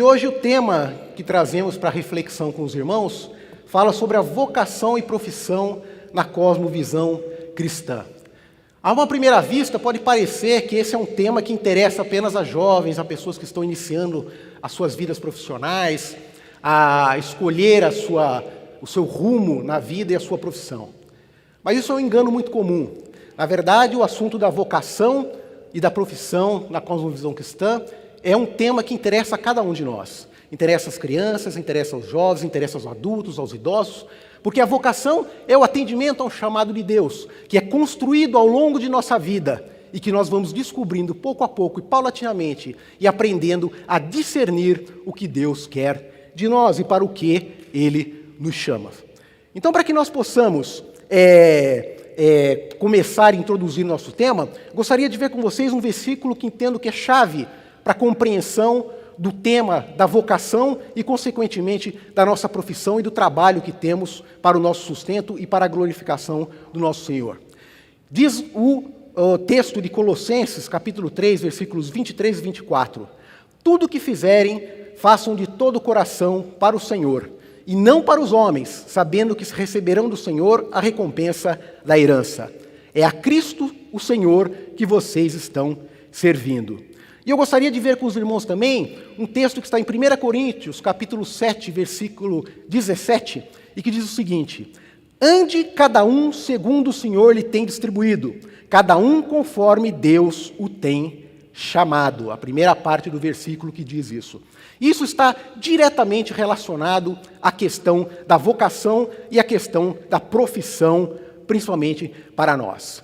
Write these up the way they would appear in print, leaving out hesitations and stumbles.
E hoje o tema que trazemos para reflexão com os irmãos fala sobre a vocação e profissão na cosmovisão cristã. A uma primeira vista pode parecer que esse é um tema que interessa apenas a jovens, a pessoas que estão iniciando as suas vidas profissionais, a escolher o seu rumo na vida e a sua profissão. Mas isso é um engano muito comum. Na verdade, o assunto da vocação e da profissão na cosmovisão cristã é um tema que interessa a cada um de nós. Interessa as crianças, interessa aos jovens, interessa aos adultos, aos idosos, porque a vocação é o atendimento ao chamado de Deus, que é construído ao longo de nossa vida e que nós vamos descobrindo pouco a pouco e paulatinamente e aprendendo a discernir o que Deus quer de nós e para o que Ele nos chama. Então, para que nós possamos começar a introduzir nosso tema, gostaria de ver com vocês um versículo que entendo que é chave para a compreensão do tema da vocação e, consequentemente, da nossa profissão e do trabalho que temos para o nosso sustento e para a glorificação do nosso Senhor. Diz o texto de Colossenses, capítulo 3, versículos 23 e 24. Tudo o que fizerem, façam de todo o coração para o Senhor, e não para os homens, sabendo que receberão do Senhor a recompensa da herança. É a Cristo, o Senhor, que vocês estão servindo. E eu gostaria de ver com os irmãos também um texto que está em 1 Coríntios, capítulo 7, versículo 17, e que diz o seguinte: ande cada um segundo o Senhor lhe tem distribuído, cada um conforme Deus o tem chamado. A primeira parte do versículo que diz isso. Isso está diretamente relacionado à questão da vocação e à questão da profissão, principalmente para nós.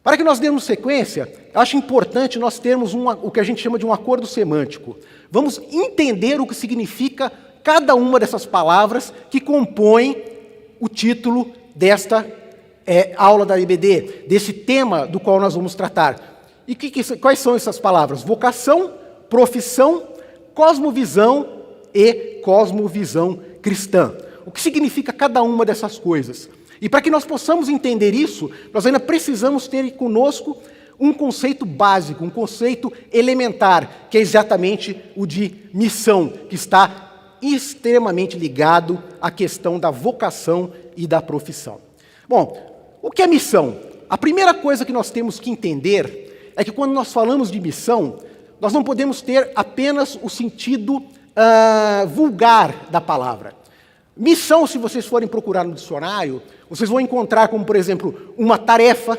Para que nós demos sequência, eu acho importante nós termos o que a gente chama de um acordo semântico. Vamos entender o que significa cada uma dessas palavras que compõem o título desta aula da IBD, desse tema do qual nós vamos tratar. E quais são essas palavras? Vocação, profissão, cosmovisão e cosmovisão cristã. O que significa cada uma dessas coisas? E para que nós possamos entender isso, nós ainda precisamos ter conosco um conceito básico, um conceito elementar, que é exatamente o de missão, que está extremamente ligado à questão da vocação e da profissão. Bom, o que é missão? A primeira coisa que nós temos que entender é que quando nós falamos de missão, nós não podemos ter apenas o sentido vulgar da palavra. Missão, se vocês forem procurar no dicionário, vocês vão encontrar como, por exemplo, uma tarefa,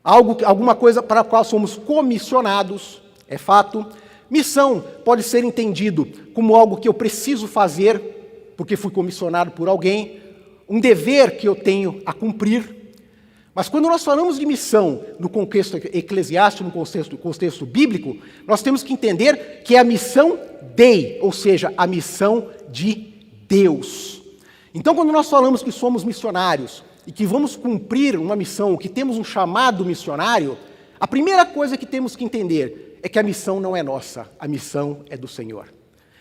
alguma coisa para a qual somos comissionados, é fato. Missão pode ser entendido como algo que eu preciso fazer, porque fui comissionado por alguém, um dever que eu tenho a cumprir. Mas quando nós falamos de missão no contexto eclesiástico, no contexto bíblico, nós temos que entender que é a missão Dei, ou seja, a missão de Deus. Então, quando nós falamos que somos missionários e que vamos cumprir uma missão, que temos um chamado missionário, a primeira coisa que temos que entender é que a missão não é nossa, a missão é do Senhor.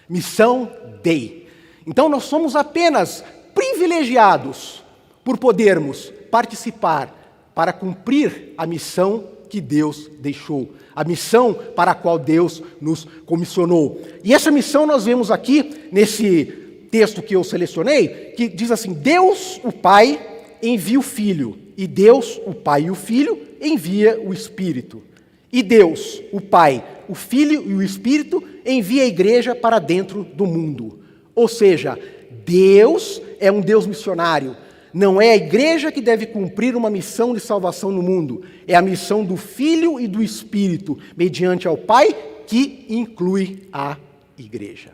Missão Dei. Então, nós somos apenas privilegiados por podermos participar para cumprir a missão que Deus deixou, a missão para a qual Deus nos comissionou. E essa missão nós vemos aqui nesse texto que eu selecionei, que diz assim: Deus, o Pai, envia o Filho, e Deus, o Pai e o Filho, envia o Espírito. E Deus, o Pai, o Filho e o Espírito, envia a igreja para dentro do mundo. Ou seja, Deus é um Deus missionário. Não é a igreja que deve cumprir uma missão de salvação no mundo. É a missão do Filho e do Espírito, mediante ao Pai, que inclui a igreja.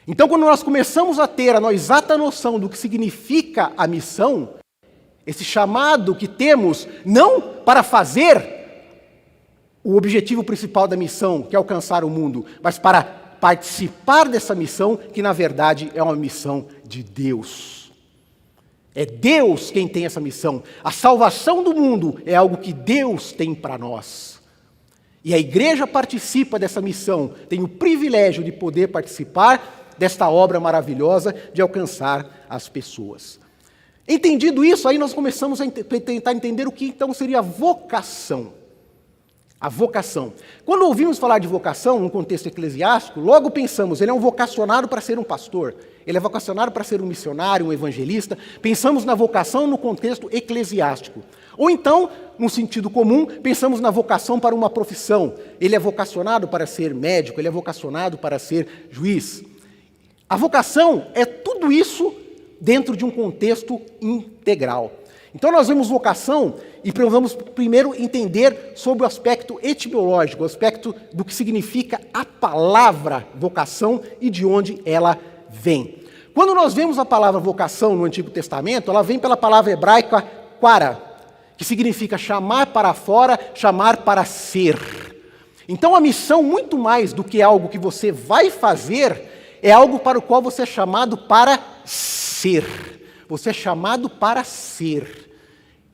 Então, quando nós começamos a ter a exata noção do que significa a missão, esse chamado que temos, não para fazer o objetivo principal da missão, que é alcançar o mundo, mas para participar dessa missão, que na verdade é uma missão de Deus. É Deus quem tem essa missão. A salvação do mundo é algo que Deus tem para nós. E a igreja participa dessa missão, tem o privilégio de poder participar desta obra maravilhosa de alcançar as pessoas. Entendido isso, aí nós começamos a tentar entender o que então seria vocação. A vocação. Quando ouvimos falar de vocação, num contexto eclesiástico, logo pensamos, ele é um vocacionado para ser um pastor, ele é vocacionado para ser um missionário, um evangelista. Pensamos na vocação no contexto eclesiástico. Ou então, no sentido comum, pensamos na vocação para uma profissão. Ele é vocacionado para ser médico, ele é vocacionado para ser juiz. A vocação é tudo isso dentro de um contexto integral. Então nós vemos vocação e vamos primeiro entender sobre o aspecto etimológico, o aspecto do que significa a palavra vocação e de onde ela vem. Quando nós vemos a palavra vocação no Antigo Testamento, ela vem pela palavra hebraica quara, que significa chamar para fora, chamar para ser. Então a missão, muito mais do que algo que você vai fazer, é algo para o qual você é chamado para ser. Você é chamado para ser.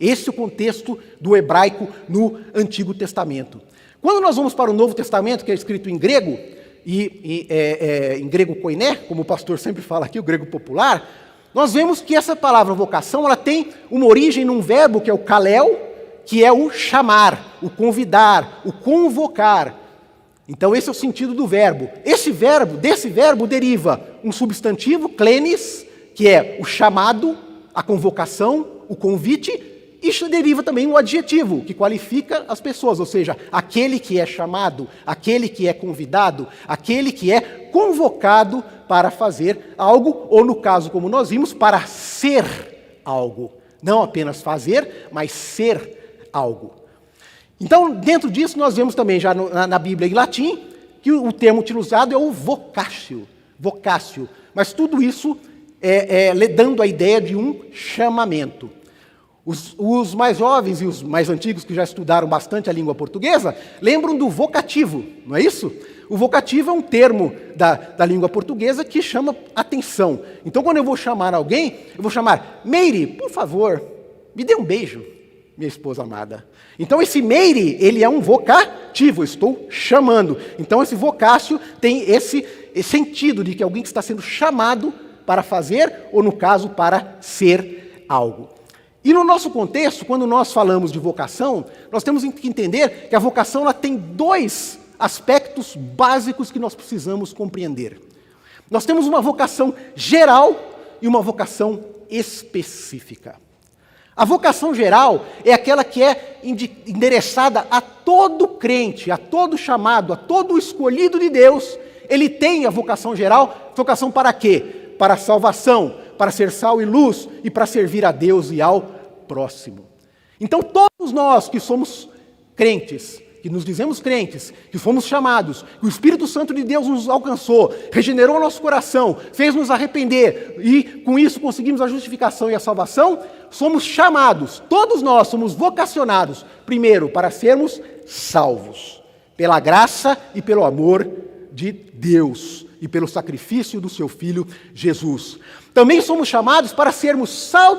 Esse é o contexto do hebraico no Antigo Testamento. Quando nós vamos para o Novo Testamento, que é escrito em grego, em grego koiné, como o pastor sempre fala aqui, o grego popular, nós vemos que essa palavra vocação, ela tem uma origem num verbo que é o kalel, que é o chamar, o convidar, o convocar. Então esse é o sentido do verbo. Desse verbo deriva um substantivo, klenis, que é o chamado, a convocação, o convite. Isso deriva também um adjetivo, que qualifica as pessoas, ou seja, aquele que é chamado, aquele que é convidado, aquele que é convocado para fazer algo, ou no caso, como nós vimos, para ser algo. Não apenas fazer, mas ser algo. Então, dentro disso, nós vemos também, já na Bíblia em latim, que o termo utilizado é o vocatio, mas tudo isso dando a ideia de um chamamento. Os mais jovens e os mais antigos, que já estudaram bastante a língua portuguesa, lembram do vocativo, não é isso? O vocativo é um termo da língua portuguesa que chama atenção. Então, quando eu vou chamar alguém, eu vou chamar, Meire, por favor, me dê um beijo, minha esposa amada. Então, esse Meire, ele é um vocativo, eu estou chamando. Então, esse vocácio tem esse sentido de que alguém que está sendo chamado para fazer, ou no caso, para ser algo. E no nosso contexto, quando nós falamos de vocação, nós temos que entender que a vocação ela tem dois aspectos básicos que nós precisamos compreender. Nós temos uma vocação geral e uma vocação específica. A vocação geral é aquela que é endereçada a todo crente, a todo chamado, a todo escolhido de Deus. Ele tem a vocação geral. Vocação para quê? Para a salvação, para ser sal e luz e para servir a Deus e ao próximo. Então todos nós que somos crentes, que nos dizemos crentes, que fomos chamados, que o Espírito Santo de Deus nos alcançou, regenerou o nosso coração, fez nos arrepender e com isso conseguimos a justificação e a salvação, somos chamados, todos nós somos vocacionados, primeiro para sermos salvos, pela graça e pelo amor de Deus e pelo sacrifício do seu Filho Jesus. Também somos chamados para sermos sal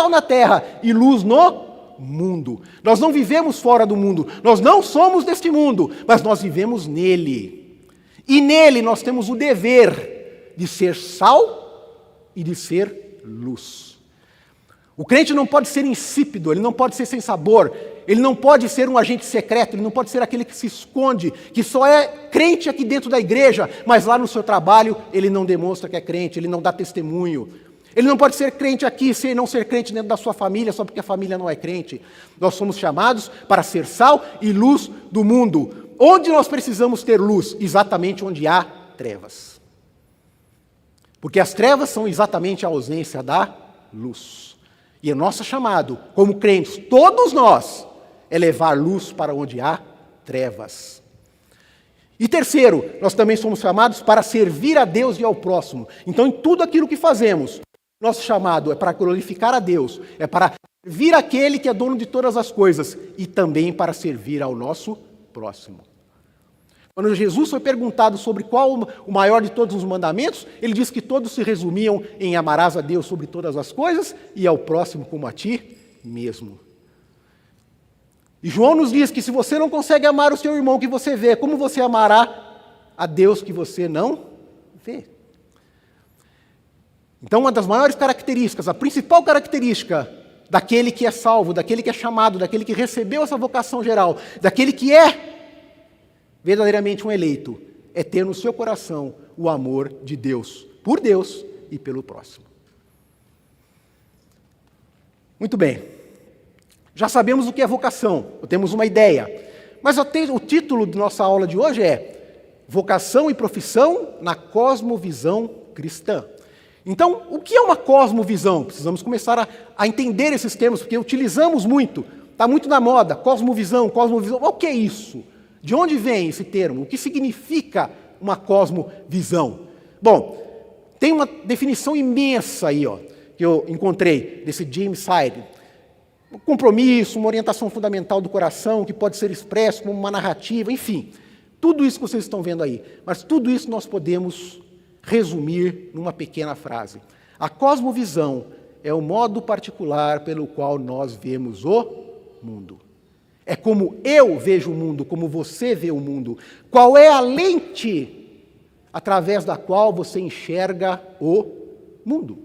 na terra e luz no mundo. Nós não vivemos fora do mundo, nós não somos deste mundo, mas nós vivemos nele. E nele nós temos o dever de ser sal e de ser luz. O crente não pode ser insípido, ele não pode ser sem sabor, ele não pode ser um agente secreto, ele não pode ser aquele que se esconde, que só é crente aqui dentro da igreja, mas lá no seu trabalho ele não demonstra que é crente, ele não dá testemunho. Ele não pode ser crente aqui sem não ser crente dentro da sua família, só porque a família não é crente. Nós somos chamados para ser sal e luz do mundo. Onde nós precisamos ter luz? Exatamente onde há trevas. Porque as trevas são exatamente a ausência da luz. E o nosso chamado, como crentes, todos nós, é levar luz para onde há trevas. E terceiro, nós também somos chamados para servir a Deus e ao próximo. Então, em tudo aquilo que fazemos, nosso chamado é para glorificar a Deus, é para servir aquele que é dono de todas as coisas e também para servir ao nosso próximo. Quando Jesus foi perguntado sobre qual o maior de todos os mandamentos, ele disse que todos se resumiam em amarás a Deus sobre todas as coisas e ao próximo como a ti mesmo. E João nos diz que se você não consegue amar o seu irmão que você vê, como você amará a Deus que você não vê? Então, uma das maiores características, a principal característica daquele que é salvo, daquele que é chamado, daquele que recebeu essa vocação geral, daquele que é verdadeiramente um eleito, é ter no seu coração o amor de Deus, por Deus e pelo próximo. Muito bem. Já sabemos o que é vocação, temos uma ideia. Mas o título de nossa aula de hoje é Vocação e Profissão na Cosmovisão Cristã. Então, o que é uma cosmovisão? Precisamos começar a entender esses termos, porque utilizamos muito, está muito na moda, cosmovisão. O que é isso? De onde vem esse termo? O que significa uma cosmovisão? Bom, tem uma definição imensa aí, que eu encontrei, desse James Side. Um compromisso, uma orientação fundamental do coração, que pode ser expresso como uma narrativa, enfim. Tudo isso que vocês estão vendo aí. Mas tudo isso nós podemos resumir numa pequena frase. A cosmovisão é o modo particular pelo qual nós vemos o mundo. É como eu vejo o mundo, como você vê o mundo. Qual é a lente através da qual você enxerga o mundo?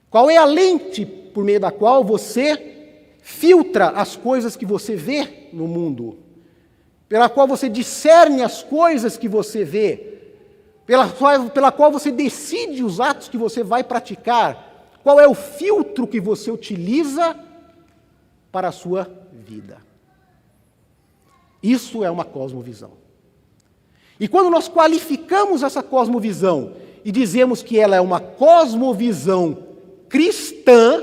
Qual é a lente por meio da qual você filtra as coisas que você vê no mundo? Pela qual você discerne as coisas que você vê? Pela qual você decide os atos que você vai praticar? Qual é o filtro que você utiliza para a sua vida? Isso é uma cosmovisão. E quando nós qualificamos essa cosmovisão e dizemos que ela é uma cosmovisão cristã,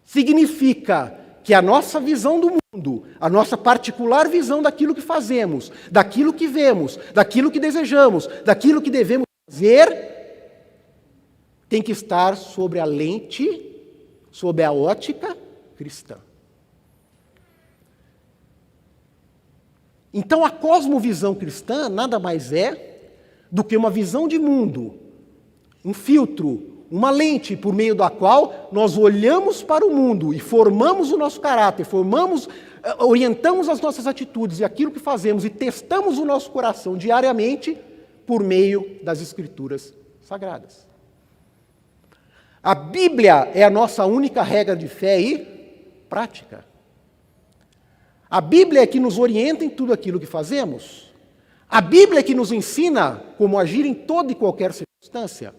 significa que a nossa visão do mundo, a nossa particular visão daquilo que fazemos, daquilo que vemos, daquilo que desejamos, daquilo que devemos fazer, tem que estar sobre a lente, sob a ótica cristã. Então, a cosmovisão cristã nada mais é do que uma visão de mundo, um filtro, uma lente por meio da qual nós olhamos para o mundo e formamos o nosso caráter, orientamos as nossas atitudes e aquilo que fazemos e testamos o nosso coração diariamente por meio das Escrituras Sagradas. A Bíblia é a nossa única regra de fé e prática. A Bíblia é que nos orienta em tudo aquilo que fazemos. A Bíblia é que nos ensina como agir em toda e qualquer circunstância.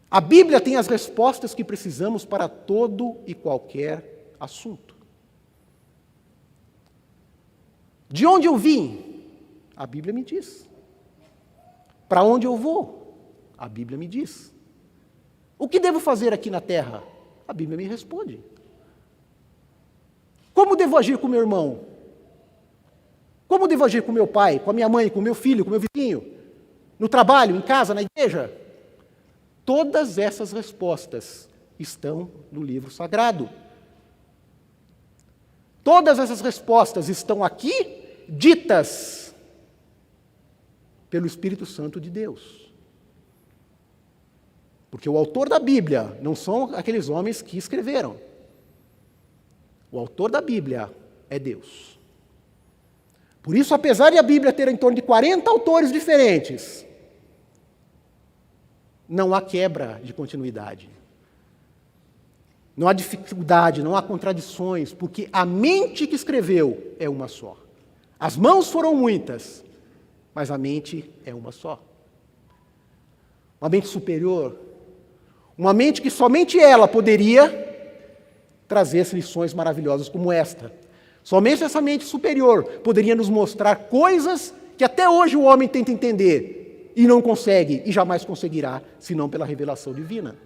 A Bíblia tem as respostas que precisamos para todo e qualquer assunto. De onde eu vim? A Bíblia me diz. Para onde eu vou? A Bíblia me diz. O que devo fazer aqui na terra? A Bíblia me responde. Como devo agir com meu irmão? Como devo agir com meu pai, com a minha mãe, com meu filho, com meu vizinho? No trabalho, em casa, na igreja? Todas essas respostas estão no livro sagrado. Todas essas respostas estão aqui, ditas pelo Espírito Santo de Deus. Porque o autor da Bíblia não são aqueles homens que escreveram. O autor da Bíblia é Deus. Por isso, apesar de a Bíblia ter em torno de 40 autores diferentes, não há quebra de continuidade. Não há dificuldade, não há contradições, porque a mente que escreveu é uma só. As mãos foram muitas, mas a mente é uma só. Uma mente superior, uma mente que somente ela poderia trazer as lições maravilhosas como esta. Somente essa mente superior poderia nos mostrar coisas que até hoje o homem tenta entender e não consegue, e jamais conseguirá, senão pela revelação divina.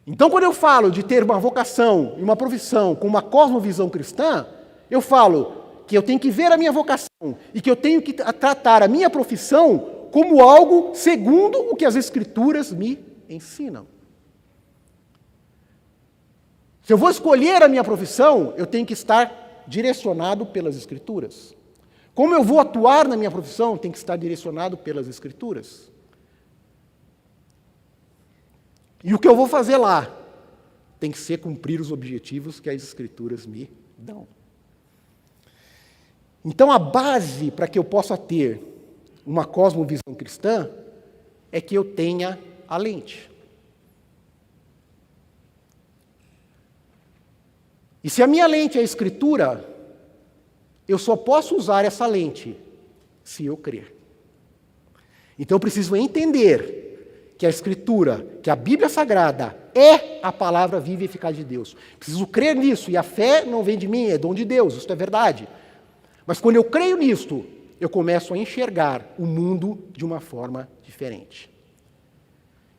Então, quando eu falo de ter uma vocação e uma profissão com uma cosmovisão cristã, eu falo que eu tenho que ver a minha vocação e que eu tenho que tratar a minha profissão como algo segundo o que as Escrituras me ensinam. Se eu vou escolher a minha profissão, eu tenho que estar direcionado pelas Escrituras. Como eu vou atuar na minha profissão, tem que estar direcionado pelas Escrituras. E o que eu vou fazer lá tem que ser cumprir os objetivos que as Escrituras me dão. Então, a base para que eu possa ter uma cosmovisão cristã é que eu tenha a lente. E se a minha lente é a Escritura, eu só posso usar essa lente se eu crer. Então eu preciso entender que a Escritura, que a Bíblia Sagrada é a palavra viva e eficaz de Deus. Preciso crer nisso, e a fé não vem de mim, é dom de Deus, isso é verdade. Mas quando eu creio nisto, eu começo a enxergar o mundo de uma forma diferente.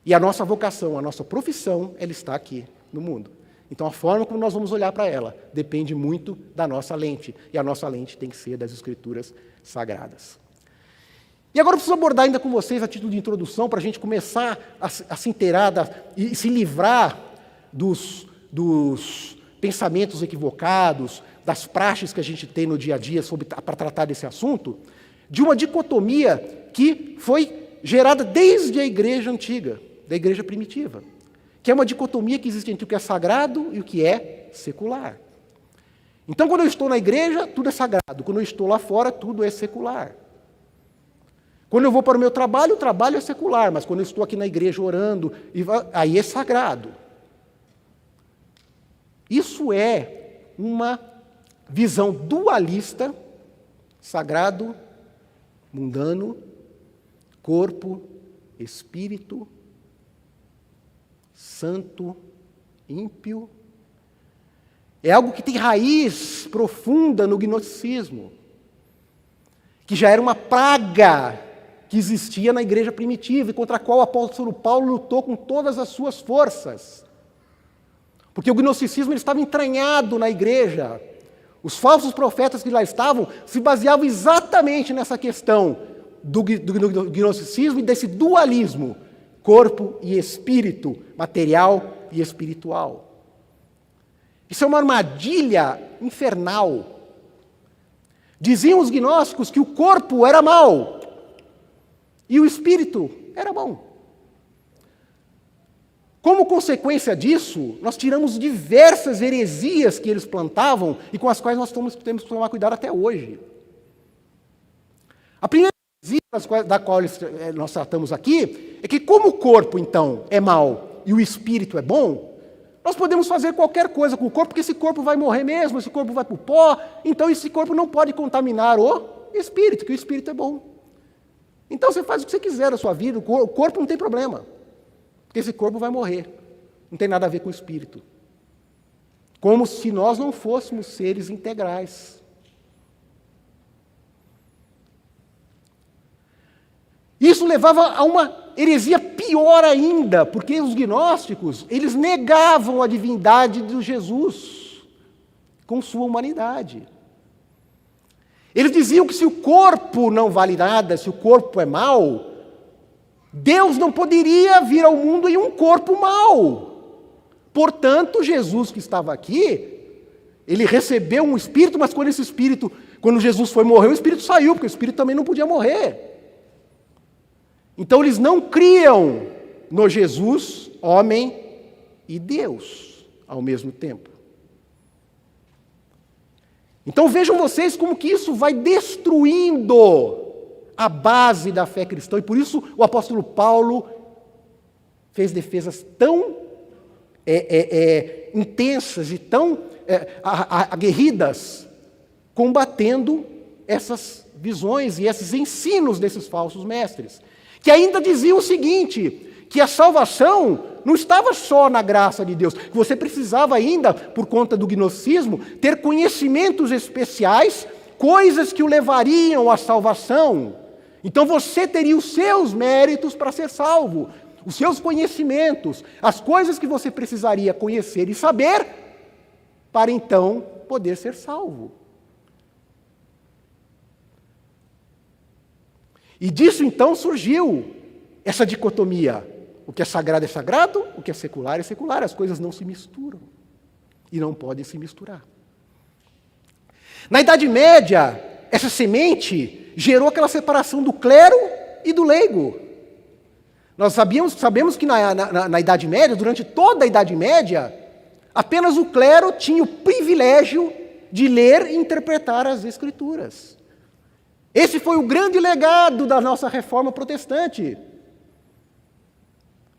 E a nossa vocação, a nossa profissão, ela está aqui no mundo. Então a forma como nós vamos olhar para ela depende muito da nossa lente, e a nossa lente tem que ser das Escrituras Sagradas. E agora eu preciso abordar ainda com vocês a título de introdução, para a gente começar a se inteirar e se livrar dos pensamentos equivocados, das praxes que a gente tem no dia a dia para tratar desse assunto, de uma dicotomia que foi gerada desde a igreja antiga, da igreja primitiva, que é uma dicotomia que existe entre o que é sagrado e o que é secular. Então, quando eu estou na igreja, tudo é sagrado. Quando eu estou lá fora, tudo é secular. Quando eu vou para o meu trabalho, o trabalho é secular, mas quando eu estou aqui na igreja orando, aí é sagrado. Isso é uma visão dualista, sagrado, mundano, corpo, espírito, santo, ímpio. É algo que tem raiz profunda no gnosticismo, que já era uma praga que existia na igreja primitiva e contra a qual o apóstolo Paulo lutou com todas as suas forças. Porque o gnosticismo ele estava entranhado na igreja. Os falsos profetas que lá estavam se baseavam exatamente nessa questão do gnosticismo e desse dualismo, corpo e espírito, material e espiritual. Isso é uma armadilha infernal. Diziam os gnósticos que o corpo era mau e o espírito era bom. Como consequência disso, nós tiramos diversas heresias que eles plantavam e com as quais nós temos que tomar cuidado até hoje. A primeira heresia da qual nós tratamos aqui é que como o corpo, então, é mau e o espírito é bom, nós podemos fazer qualquer coisa com o corpo, porque esse corpo vai morrer mesmo, esse corpo vai para o pó, então esse corpo não pode contaminar o espírito, que o espírito é bom. Então você faz o que você quiser da sua vida, o corpo não tem problema, porque esse corpo vai morrer, não tem nada a ver com o espírito. Como se nós não fôssemos seres integrais. Isso levava a uma heresia pior ainda, porque os gnósticos, eles negavam a divindade de Jesus com sua humanidade. Eles diziam que se o corpo não vale nada, se o corpo é mau, Deus não poderia vir ao mundo em um corpo mau. Portanto, Jesus que estava aqui, ele recebeu um espírito, mas quando Jesus foi morrer, o espírito saiu, porque o espírito também não podia morrer. Então eles não criam no Jesus, homem e Deus, ao mesmo tempo. Então vejam vocês como que isso vai destruindo a base da fé cristã, e por isso o apóstolo Paulo fez defesas tão intensas e tão aguerridas, combatendo essas visões e esses ensinos desses falsos mestres, que ainda diziam o seguinte, que a salvação não estava só na graça de Deus, que você precisava ainda, por conta do gnosticismo, ter conhecimentos especiais, coisas que o levariam à salvação. Então você teria os seus méritos para ser salvo, os seus conhecimentos, as coisas que você precisaria conhecer e saber, para então poder ser salvo. E disso então surgiu essa dicotomia. O que é sagrado, o que é secular, as coisas não se misturam. E não podem se misturar. Na Idade Média, essa semente gerou aquela separação do clero e do leigo. Nós sabemos que na Idade Média, durante toda a Idade Média, apenas o clero tinha o privilégio de ler e interpretar as Escrituras. Esse foi o grande legado da nossa reforma protestante,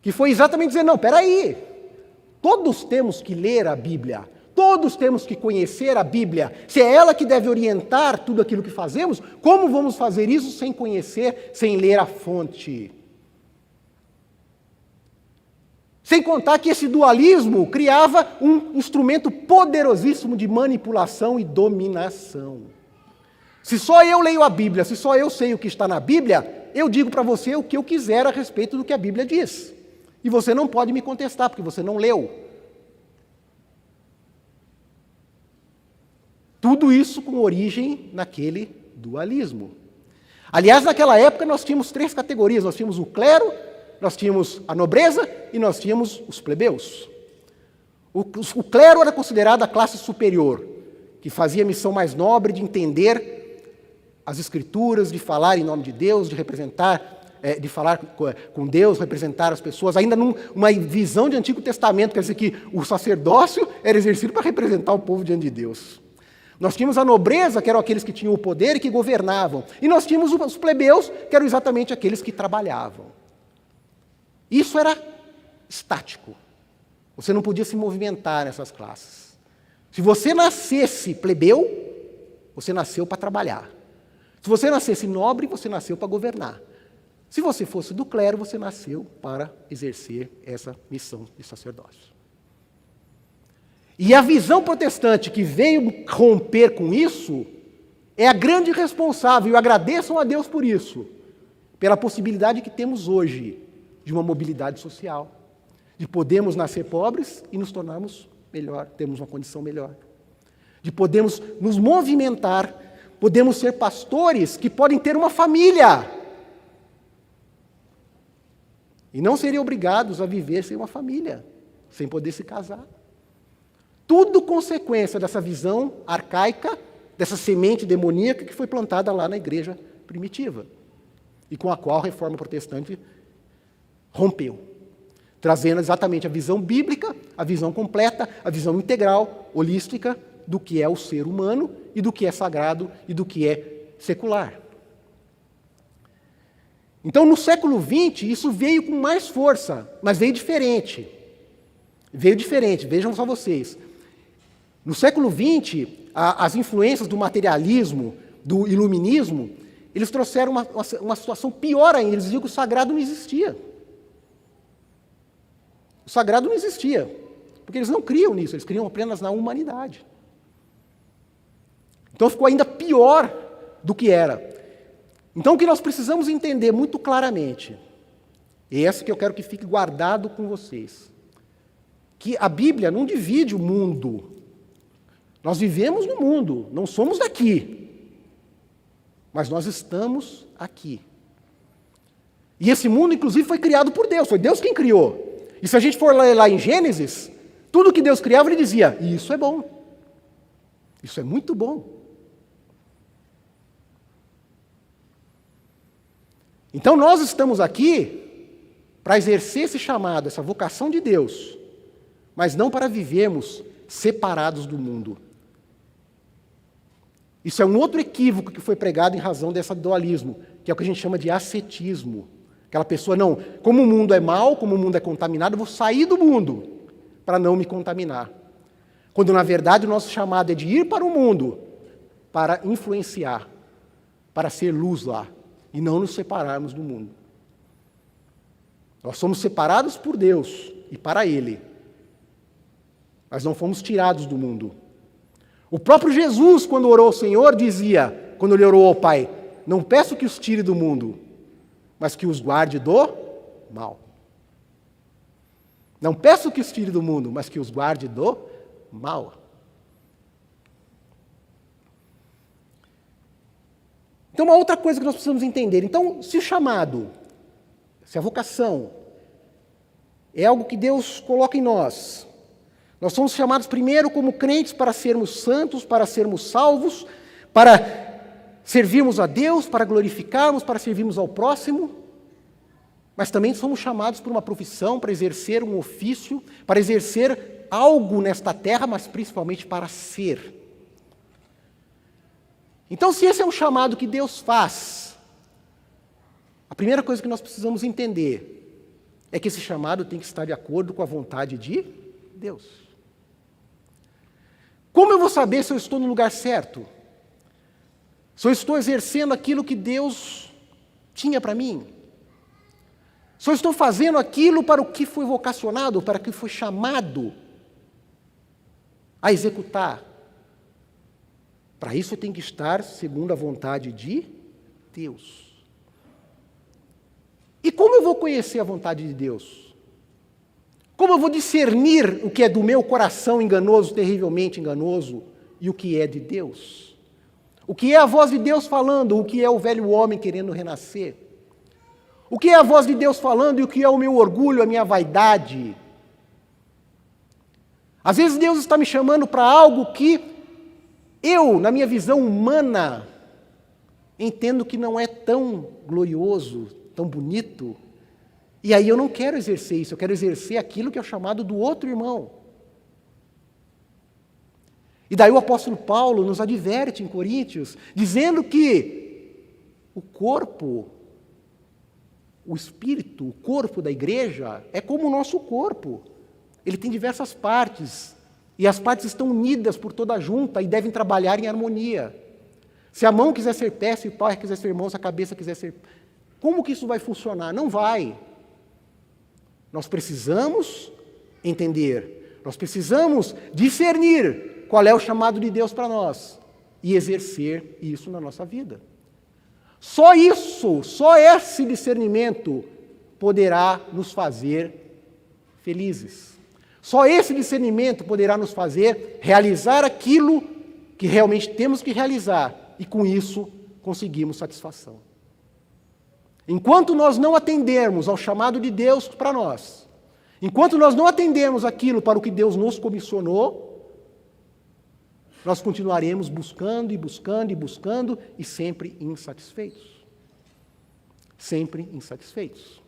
que foi exatamente dizer, não, espera aí, todos temos que ler a Bíblia, todos temos que conhecer a Bíblia, se é ela que deve orientar tudo aquilo que fazemos, como vamos fazer isso sem conhecer, sem ler a fonte? Sem contar que esse dualismo criava um instrumento poderosíssimo de manipulação e dominação. Se só eu leio a Bíblia, se só eu sei o que está na Bíblia, eu digo para você o que eu quiser a respeito do que a Bíblia diz. E você não pode me contestar, porque você não leu. Tudo isso com origem naquele dualismo. Aliás, naquela época nós tínhamos 3 categorias. Nós tínhamos o clero, nós tínhamos a nobreza e nós tínhamos os plebeus. O clero era considerado a classe superior, que fazia a missão mais nobre de entender as Escrituras, de falar em nome de Deus, de representar, de falar com Deus, representar as pessoas, ainda numa visão de Antigo Testamento, quer dizer que o sacerdócio era exercido para representar o povo diante de Deus. Nós tínhamos a nobreza, que eram aqueles que tinham o poder e que governavam, e nós tínhamos os plebeus, que eram exatamente aqueles que trabalhavam. Isso era estático. Você não podia se movimentar nessas classes. Se você nascesse plebeu, você nasceu para trabalhar. Se você nascesse nobre, você nasceu para governar. Se você fosse do clero, você nasceu para exercer essa missão de sacerdócio. E a visão protestante que veio romper com isso é a grande responsável, e agradeçam a Deus por isso, pela possibilidade que temos hoje de uma mobilidade social, de podermos nascer pobres e nos tornarmos melhor, termos uma condição melhor, de podermos nos movimentar, podemos ser pastores que podem ter uma família e não serem obrigados a viver sem uma família, sem poder se casar. Tudo consequência dessa visão arcaica, dessa semente demoníaca que foi plantada lá na igreja primitiva e com a qual a reforma protestante rompeu, trazendo exatamente a visão bíblica, a visão completa, a visão integral, holística, do que é o ser humano e do que é sagrado e do que é secular. Então, no século XX, isso veio com mais força, mas veio diferente. Veio diferente, vejam só vocês. No século XX, as influências do materialismo, do iluminismo, eles trouxeram uma situação pior ainda. Eles diziam que o sagrado não existia. O sagrado não existia, porque eles não criam nisso, eles criam apenas na humanidade. Então ficou ainda pior do que era. Então o que nós precisamos entender muito claramente, e esse que eu quero que fique guardado com vocês, que a Bíblia não divide o mundo. Nós vivemos no mundo, não somos daqui, mas nós estamos aqui. E esse mundo, inclusive, foi criado por Deus, foi Deus quem criou. E se a gente for ler lá em Gênesis, tudo que Deus criava, Ele dizia, isso é bom, isso é muito bom. Então nós estamos aqui para exercer esse chamado, essa vocação de Deus, mas não para vivermos separados do mundo. Isso é um outro equívoco que foi pregado em razão desse dualismo, que é o que a gente chama de ascetismo. Aquela pessoa, não, como o mundo é mau, como o mundo é contaminado, eu vou sair do mundo para não me contaminar. Quando, na verdade, o nosso chamado é de ir para o mundo para influenciar, para ser luz lá, e não nos separarmos do mundo. Nós somos separados por Deus e para Ele, mas não fomos tirados do mundo. O próprio Jesus, quando orou ao Senhor, dizia, quando ele orou ao Pai, não peço que os tire do mundo, mas que os guarde do mal. Não peço que os tire do mundo, mas que os guarde do mal. Então, uma outra coisa que nós precisamos entender. Então, se o chamado, se a vocação é algo que Deus coloca em nós, nós somos chamados primeiro como crentes para sermos santos, para sermos salvos, para servirmos a Deus, para glorificarmos, para servirmos ao próximo, mas também somos chamados por uma profissão, para exercer um ofício, para exercer algo nesta terra, mas principalmente para ser. Então, se esse é um chamado que Deus faz, a primeira coisa que nós precisamos entender é que esse chamado tem que estar de acordo com a vontade de Deus. Como eu vou saber se eu estou no lugar certo? Se eu estou exercendo aquilo que Deus tinha para mim? Se eu estou fazendo aquilo para o que fui vocacionado, para o que fui chamado a executar? Para isso eu tenho que estar segundo a vontade de Deus. E como eu vou conhecer a vontade de Deus? Como eu vou discernir o que é do meu coração enganoso, terrivelmente enganoso, e o que é de Deus? O que é a voz de Deus falando, o que é o velho homem querendo renascer? O que é a voz de Deus falando e o que é o meu orgulho, a minha vaidade? Às vezes Deus está me chamando para algo que eu, na minha visão humana, entendo que não é tão glorioso, tão bonito, e aí eu não quero exercer isso, eu quero exercer aquilo que é o chamado do outro irmão. E daí o apóstolo Paulo nos adverte em Coríntios, dizendo que o corpo, o espírito, o corpo da igreja é como o nosso corpo. Ele tem diversas partes, e as partes estão unidas por toda a junta e devem trabalhar em harmonia. Se a mão quiser ser pé, se o pé quiser ser mão, se a cabeça quiser ser... Como que isso vai funcionar? Não vai. Nós precisamos entender, nós precisamos discernir qual é o chamado de Deus para nós e exercer isso na nossa vida. Só isso, só esse discernimento poderá nos fazer felizes. Só esse discernimento poderá nos fazer realizar aquilo que realmente temos que realizar e com isso conseguimos satisfação. Enquanto nós não atendermos ao chamado de Deus para nós, enquanto nós não atendermos aquilo para o que Deus nos comissionou, nós continuaremos buscando e buscando e buscando e sempre insatisfeitos. Sempre insatisfeitos.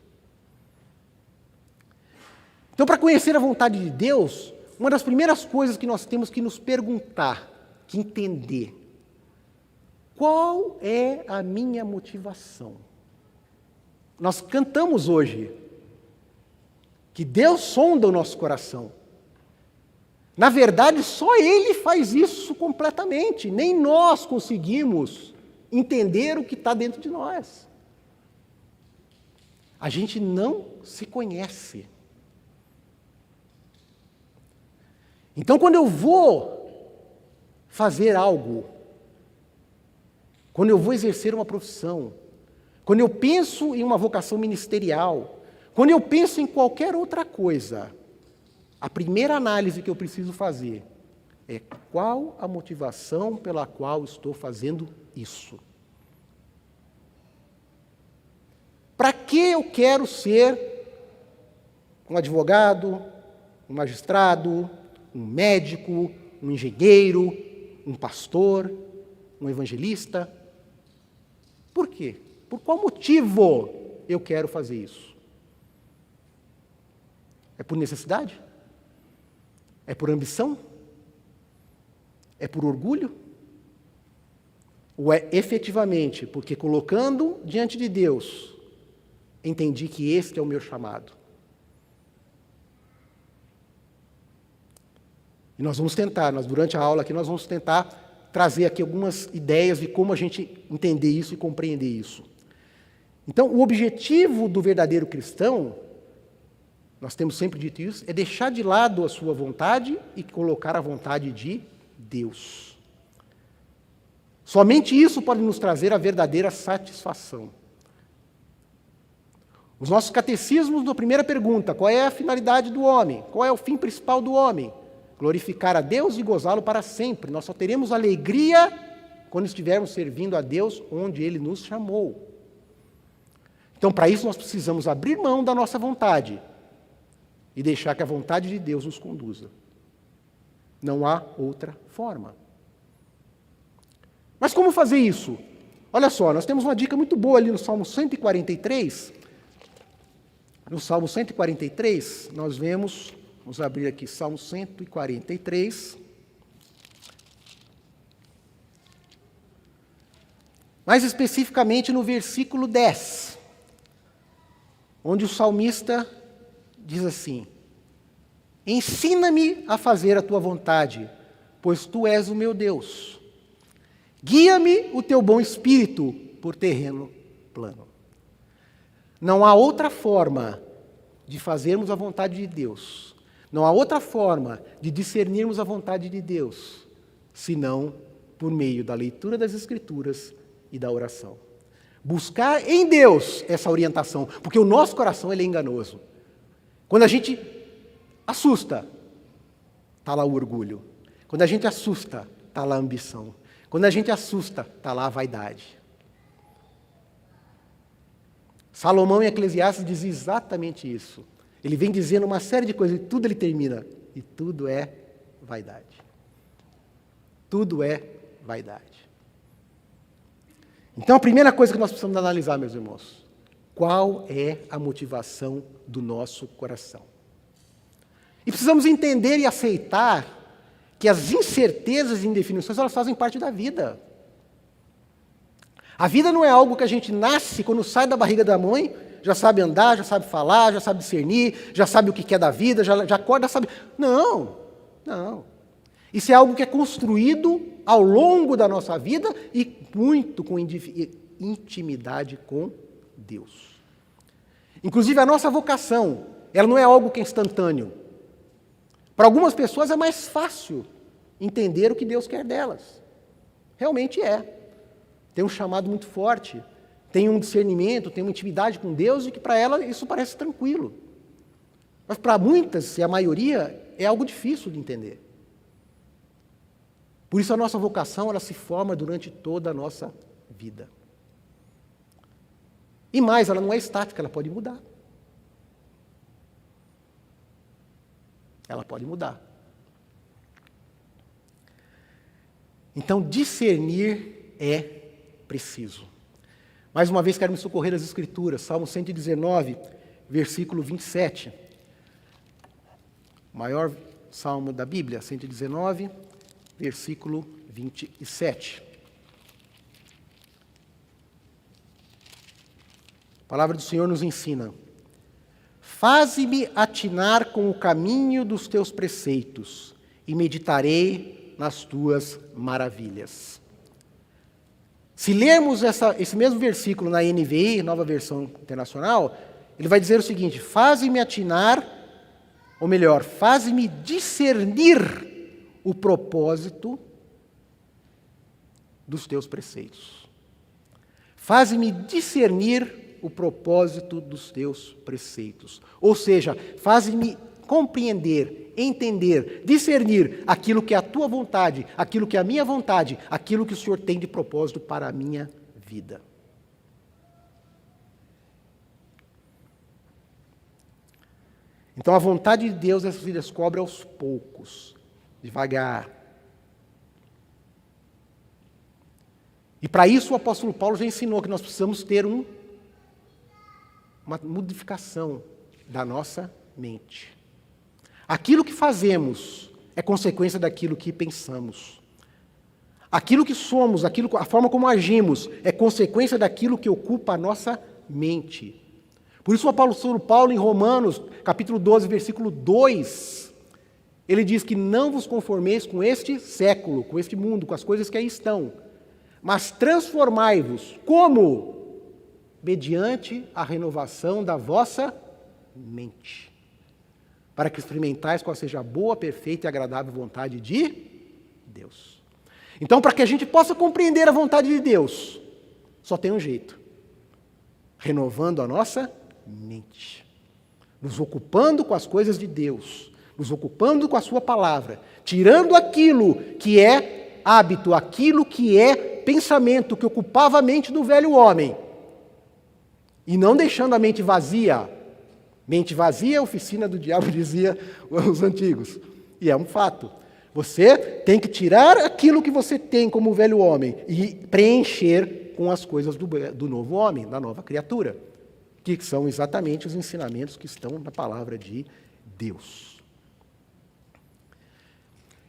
Então, para conhecer a vontade de Deus, uma das primeiras coisas que nós temos que nos perguntar, que entender, qual é a minha motivação? Nós cantamos hoje que Deus sonda o nosso coração. Na verdade, só Ele faz isso completamente. Nem nós conseguimos entender o que está dentro de nós. A gente não se conhece. Então, quando eu vou fazer algo, quando eu vou exercer uma profissão, quando eu penso em uma vocação ministerial, quando eu penso em qualquer outra coisa, a primeira análise que eu preciso fazer é qual a motivação pela qual estou fazendo isso. Para que eu quero ser um advogado, um magistrado, um médico, um engenheiro, um pastor, um evangelista? Por quê? Por qual motivo eu quero fazer isso? É por necessidade? É por ambição? É por orgulho? Ou é efetivamente porque, colocando diante de Deus, entendi que este é o meu chamado? E nós vamos tentar, durante a aula aqui, nós vamos tentar trazer aqui algumas ideias de como a gente entender isso e compreender isso. Então, o objetivo do verdadeiro cristão, nós temos sempre dito isso, é deixar de lado a sua vontade e colocar a vontade de Deus. Somente isso pode nos trazer a verdadeira satisfação. Os nossos catecismos, na primeira pergunta, qual é a finalidade do homem? Qual é o fim principal do homem? Glorificar a Deus e gozá-lo para sempre. Nós só teremos alegria quando estivermos servindo a Deus onde Ele nos chamou. Então, para isso, nós precisamos abrir mão da nossa vontade e deixar que a vontade de Deus nos conduza. Não há outra forma. Mas como fazer isso? Olha só, nós temos uma dica muito boa ali no Salmo 143. No Salmo 143, nós vemos, vamos abrir aqui, Salmo 143. Mais especificamente no versículo 10, onde o salmista diz assim: ensina-me a fazer a tua vontade, pois tu és o meu Deus. Guia-me o teu bom espírito por terreno plano. Não há outra forma de fazermos a vontade de Deus, não há outra forma de discernirmos a vontade de Deus, senão por meio da leitura das Escrituras e da oração. Buscar em Deus essa orientação, porque o nosso coração ele é enganoso. Quando a gente assusta, está lá o orgulho. Quando a gente assusta, está lá a ambição. Quando a gente assusta, está lá a vaidade. Salomão em Eclesiastes diz exatamente isso. Ele vem dizendo uma série de coisas e tudo ele termina. E tudo é vaidade. Tudo é vaidade. Então a primeira coisa que nós precisamos analisar, meus irmãos, qual é a motivação do nosso coração? E precisamos entender e aceitar que as incertezas e indefinições, elas fazem parte da vida. A vida não é algo que a gente nasce, quando sai da barriga da mãe, já sabe andar, já sabe falar, já sabe discernir, já sabe o que é da vida, já acorda, sabe... Não. Isso é algo que é construído ao longo da nossa vida e muito com intimidade com Deus. Inclusive a nossa vocação, ela não é algo que é instantâneo. Para algumas pessoas é mais fácil entender o que Deus quer delas. Realmente é. Tem um chamado muito forte, tem um discernimento, tem uma intimidade com Deus e que para ela isso parece tranquilo. Mas para muitas, e a maioria, é algo difícil de entender. Por isso a nossa vocação, ela se forma durante toda a nossa vida. E mais, ela não é estática, ela pode mudar. Ela pode mudar. Então, discernir é preciso. Mais uma vez, quero me socorrer das Escrituras. Salmo 119, versículo 27. O maior salmo da Bíblia, 119, versículo 27. A palavra do Senhor nos ensina: faze-me atinar com o caminho dos teus preceitos, e meditarei nas tuas maravilhas. Se lermos esse mesmo versículo na NVI, Nova Versão Internacional, ele vai dizer o seguinte: faze-me atinar, ou melhor, faze-me discernir o propósito dos teus preceitos. Faze-me discernir o propósito dos teus preceitos. Ou seja, faze-me compreender, entender, discernir aquilo que é a tua vontade, aquilo que é a minha vontade, aquilo que o Senhor tem de propósito para a minha vida. Então a vontade de Deus essa se descobre aos poucos, devagar. E para isso o apóstolo Paulo já ensinou que nós precisamos ter uma modificação da nossa mente. Aquilo que fazemos é consequência daquilo que pensamos. Aquilo que somos, a forma como agimos, é consequência daquilo que ocupa a nossa mente. Por isso o apóstolo Paulo, em Romanos, capítulo 12, versículo 2, ele diz que não vos conformeis com este século, com este mundo, com as coisas que aí estão, mas transformai-vos, como? Mediante a renovação da vossa mente, para que experimentais qual seja a boa, perfeita e agradável vontade de Deus. Então, para que a gente possa compreender a vontade de Deus, só tem um jeito: renovando a nossa mente, nos ocupando com as coisas de Deus, nos ocupando com a sua palavra, tirando aquilo que é hábito, aquilo que é pensamento que ocupava a mente do velho homem, e não deixando a mente vazia. Mente vazia é a oficina do diabo, dizia os antigos. E é um fato. Você tem que tirar aquilo que você tem como velho homem e preencher com as coisas do novo homem, da nova criatura, que são exatamente os ensinamentos que estão na palavra de Deus.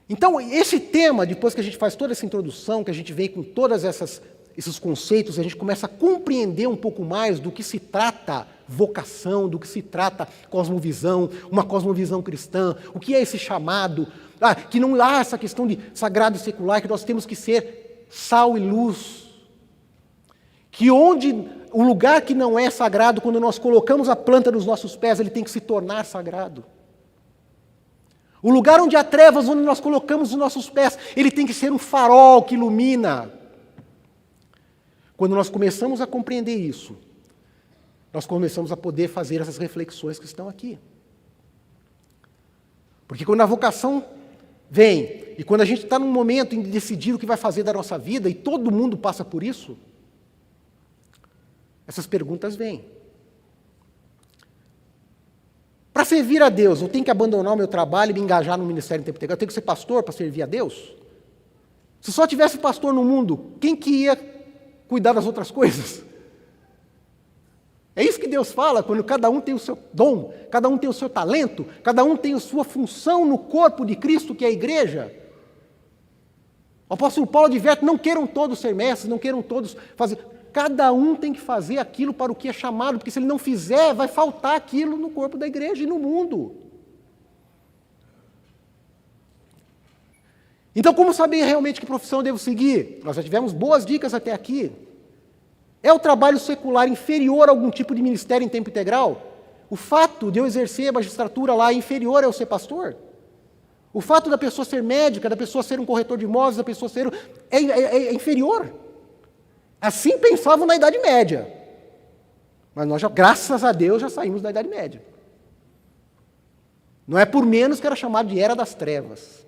Então, esse tema, depois que a gente faz toda essa introdução, que a gente vem com todos esses conceitos, a gente começa a compreender um pouco mais do que se trata vocação, do que se trata cosmovisão, uma cosmovisão cristã, o que é esse chamado, que não há essa questão de sagrado e secular, que nós temos que ser sal e luz. Que o lugar que não é sagrado, quando nós colocamos a planta nos nossos pés, ele tem que se tornar sagrado. O lugar onde há trevas, onde nós colocamos os nossos pés, ele tem que ser um farol que ilumina. Quando nós começamos a compreender isso, nós começamos a poder fazer essas reflexões que estão aqui. Porque quando a vocação vem, e quando a gente está num momento em decidir o que vai fazer da nossa vida, e todo mundo passa por isso, essas perguntas vêm. Para servir a Deus, eu tenho que abandonar o meu trabalho e me engajar no ministério em tempo integral? Eu tenho que ser pastor para servir a Deus? Se só tivesse pastor no mundo, quem que ia cuidar das outras coisas? É isso que Deus fala, quando cada um tem o seu dom, cada um tem o seu talento, cada um tem a sua função no corpo de Cristo, que é a igreja. O apóstolo Paulo adverte, não queiram todos ser mestres, não queiram todos fazer... Cada um tem que fazer aquilo para o que é chamado, porque se ele não fizer, vai faltar aquilo no corpo da igreja e no mundo. Então, como saber realmente que profissão eu devo seguir? Nós já tivemos boas dicas até aqui. É o trabalho secular inferior a algum tipo de ministério em tempo integral? O fato de eu exercer a magistratura lá é inferior a eu ser pastor? O fato da pessoa ser médica, da pessoa ser um corretor de imóveis, da pessoa ser... é inferior? Assim pensavam na Idade Média. Mas nós, graças a Deus, já saímos da Idade Média. Não é por menos que era chamado de Era das Trevas.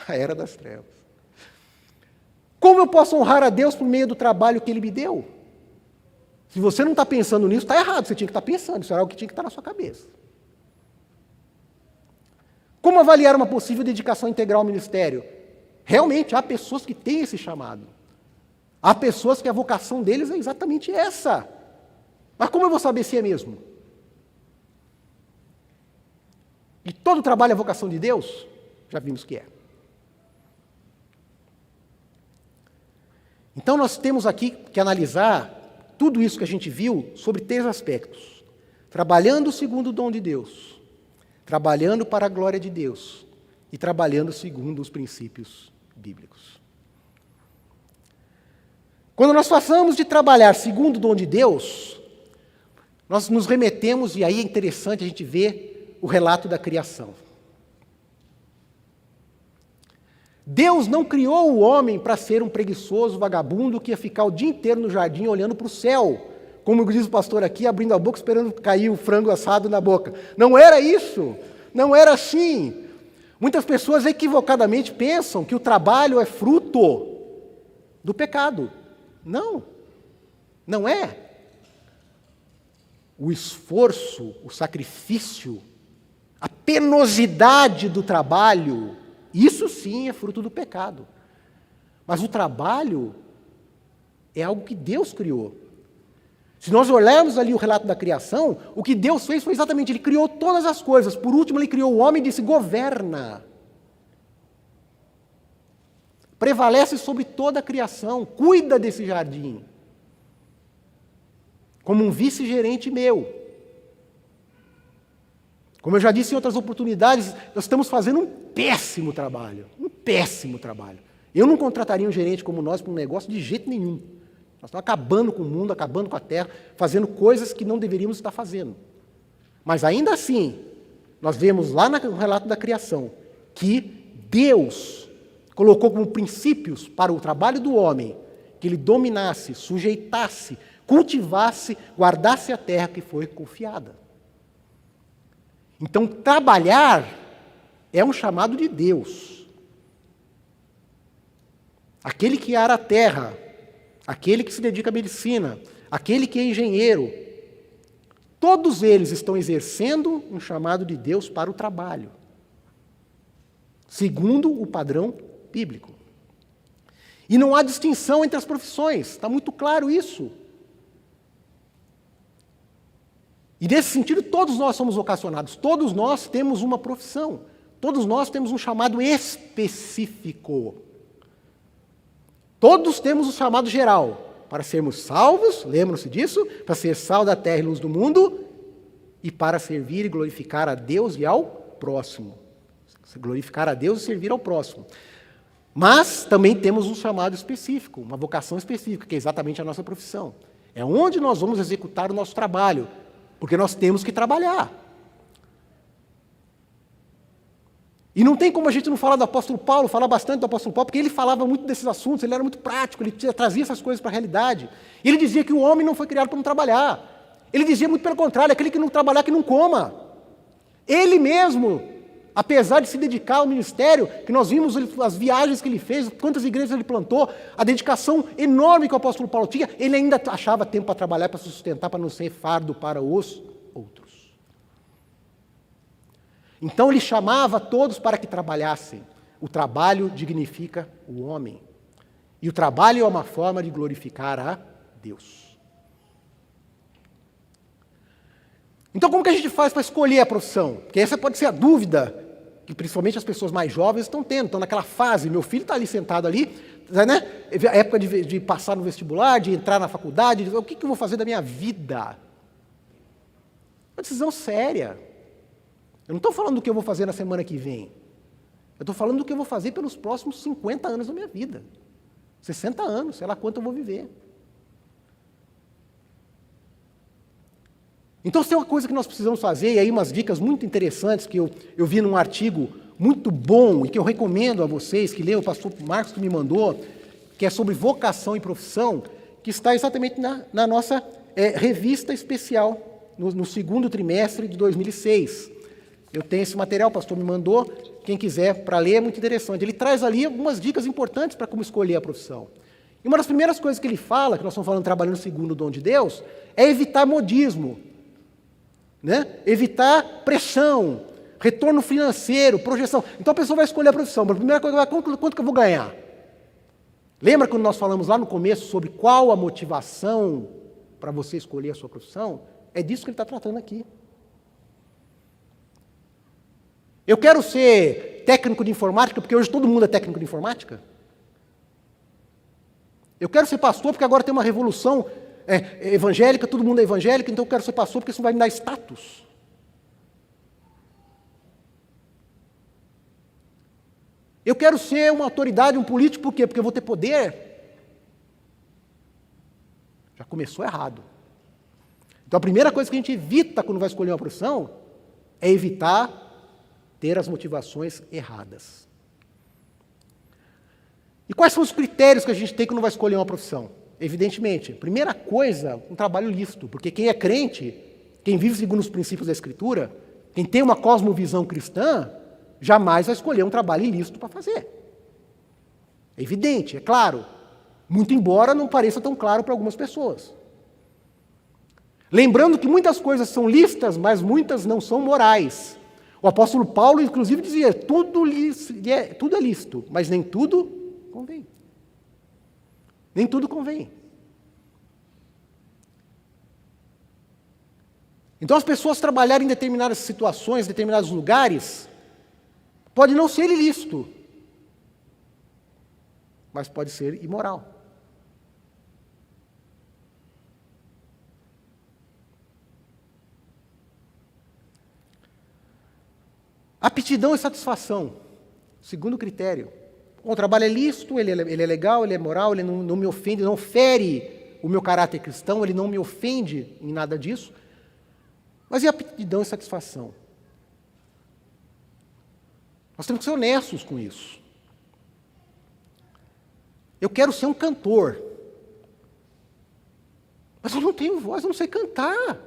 A Era das Trevas. Como eu posso honrar a Deus por meio do trabalho que Ele me deu? Se você não está pensando nisso, está errado. Você tinha que estar pensando. Isso era algo que tinha que estar na sua cabeça. Como avaliar uma possível dedicação integral ao ministério? Realmente, há pessoas que têm esse chamado. Há pessoas que a vocação deles é exatamente essa. Mas como eu vou saber se é mesmo? E todo trabalho é vocação de Deus? Já vimos que é. Então nós temos aqui que analisar tudo isso que a gente viu sobre 3 aspectos. Trabalhando segundo o dom de Deus, trabalhando para a glória de Deus e trabalhando segundo os princípios bíblicos. Quando nós passamos de trabalhar segundo o dom de Deus, nós nos remetemos, e aí é interessante a gente ver o relato da criação. Deus não criou o homem para ser um preguiçoso vagabundo que ia ficar o dia inteiro no jardim olhando para o céu, como diz o pastor aqui, abrindo a boca esperando cair o frango assado na boca. Não era isso, não era assim. Muitas pessoas equivocadamente pensam que o trabalho é fruto do pecado. Não, não é. O esforço, o sacrifício, a penosidade do trabalho, isso sim é fruto do pecado. Mas o trabalho é algo que Deus criou. Se nós olharmos ali o relato da criação, o que Deus fez foi exatamente, Ele criou todas as coisas. Por último, Ele criou o homem e disse, governa. Prevalece sobre toda a criação, cuida desse jardim. Como um vice-gerente meu. Como eu já disse em outras oportunidades, nós estamos fazendo um péssimo trabalho. Um péssimo trabalho. Eu não contrataria um gerente como nós para um negócio de jeito nenhum. Nós estamos acabando com o mundo, acabando com a terra, fazendo coisas que não deveríamos estar fazendo. Mas ainda assim, nós vemos lá no relato da criação, que Deus colocou como princípios para o trabalho do homem, que ele dominasse, sujeitasse, cultivasse, guardasse a terra que foi confiada. Então, trabalhar é um chamado de Deus. Aquele que ara a terra, aquele que se dedica à medicina, aquele que é engenheiro, todos eles estão exercendo um chamado de Deus para o trabalho, segundo o padrão bíblico. E não há distinção entre as profissões, está muito claro isso. E nesse sentido, todos nós somos vocacionados, todos nós temos uma profissão, todos nós temos um chamado específico. Todos temos o chamado geral, para sermos salvos, lembram-se disso? Para ser sal da terra e luz do mundo, e para servir e glorificar a Deus e ao próximo. Glorificar a Deus e servir ao próximo. Mas também temos um chamado específico, uma vocação específica, que é exatamente a nossa profissão. É onde nós vamos executar o nosso trabalho, porque nós temos que trabalhar. E não tem como a gente não falar do apóstolo Paulo, falar bastante do apóstolo Paulo, porque ele falava muito desses assuntos, ele era muito prático, ele trazia essas coisas para a realidade. E ele dizia que o homem não foi criado para não trabalhar. Ele dizia muito pelo contrário, aquele que não trabalhar, que não coma. Ele mesmo, apesar de se dedicar ao ministério, que nós vimos as viagens que ele fez, quantas igrejas ele plantou, a dedicação enorme que o apóstolo Paulo tinha, ele ainda achava tempo para trabalhar, para se sustentar, para não ser fardo para os outros. Então ele chamava todos para que trabalhassem. O trabalho dignifica o homem. E o trabalho é uma forma de glorificar a Deus. Então como que a gente faz para escolher a profissão? Porque essa pode ser a dúvida que principalmente as pessoas mais jovens estão tendo. Estão naquela fase, meu filho está ali sentado ali, né? A época de passar no vestibular, de entrar na faculdade, de, o que eu vou fazer da minha vida? Uma decisão séria. Eu não estou falando do que eu vou fazer na semana que vem. Eu estou falando do que eu vou fazer pelos próximos 50 anos da minha vida. 60 anos, sei lá quanto eu vou viver. Então, se tem uma coisa que nós precisamos fazer, e aí umas dicas muito interessantes que eu vi num artigo muito bom e que eu recomendo a vocês, que leiam, o pastor Marcos que me mandou, que é sobre vocação e profissão, que está exatamente na nossa revista especial, no segundo trimestre de 2006. Eu tenho esse material, o pastor me mandou, quem quiser para ler é muito interessante. Ele traz ali algumas dicas importantes para como escolher a profissão. E uma das primeiras coisas que ele fala, que nós estamos falando trabalhando segundo o dom de Deus, é evitar modismo, né? Evitar pressão, retorno financeiro, projeção. Então a pessoa vai escolher a profissão, mas a primeira coisa, quanto que eu vou ganhar? Lembra quando nós falamos lá no começo sobre qual a motivação para você escolher a sua profissão? É disso que ele está tratando aqui. Eu quero ser técnico de informática, porque hoje todo mundo é técnico de informática. Eu quero ser pastor, porque agora tem uma revolução evangélica, todo mundo é evangélico, então eu quero ser pastor, porque isso vai me dar status. Eu quero ser uma autoridade, um político, por quê? Porque eu vou ter poder. Já começou errado. Então a primeira coisa que a gente evita quando vai escolher uma profissão é evitar ter as motivações erradas. E quais são os critérios que a gente tem quando vai escolher uma profissão? Evidentemente, primeira coisa, um trabalho lícito, porque quem é crente, quem vive segundo os princípios da Escritura, quem tem uma cosmovisão cristã, jamais vai escolher um trabalho ilícito para fazer. É evidente, é claro, muito embora não pareça tão claro para algumas pessoas. Lembrando que muitas coisas são lícitas, mas muitas não são morais. O apóstolo Paulo, inclusive, dizia, tudo é lícito, mas nem tudo convém. Nem tudo convém. Então, as pessoas trabalharem em determinadas situações, em determinados lugares, pode não ser ilícito, mas pode ser imoral. Aptidão e satisfação, segundo critério. O trabalho é lícito, ele é legal, ele é moral, ele não me ofende, não fere o meu caráter cristão, ele não me ofende em nada disso. Mas e aptidão e satisfação? Nós temos que ser honestos com isso. Eu quero ser um cantor, mas eu não tenho voz, eu não sei cantar.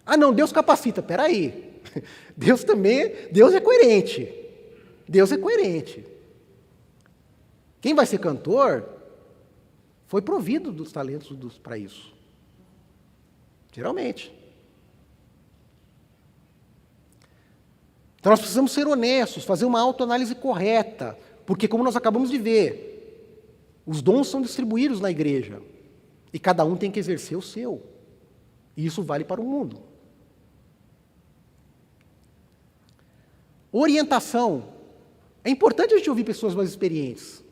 Ah não, Deus capacita, peraí. Deus é coerente. Deus é coerente. Quem vai ser cantor foi provido dos talentos para isso. Geralmente. Então nós precisamos ser honestos, fazer uma autoanálise correta, porque como nós acabamos de ver, os dons são distribuídos na igreja, e cada um tem que exercer o seu. E isso vale para o mundo. Orientação. É importante a gente ouvir pessoas mais experientes.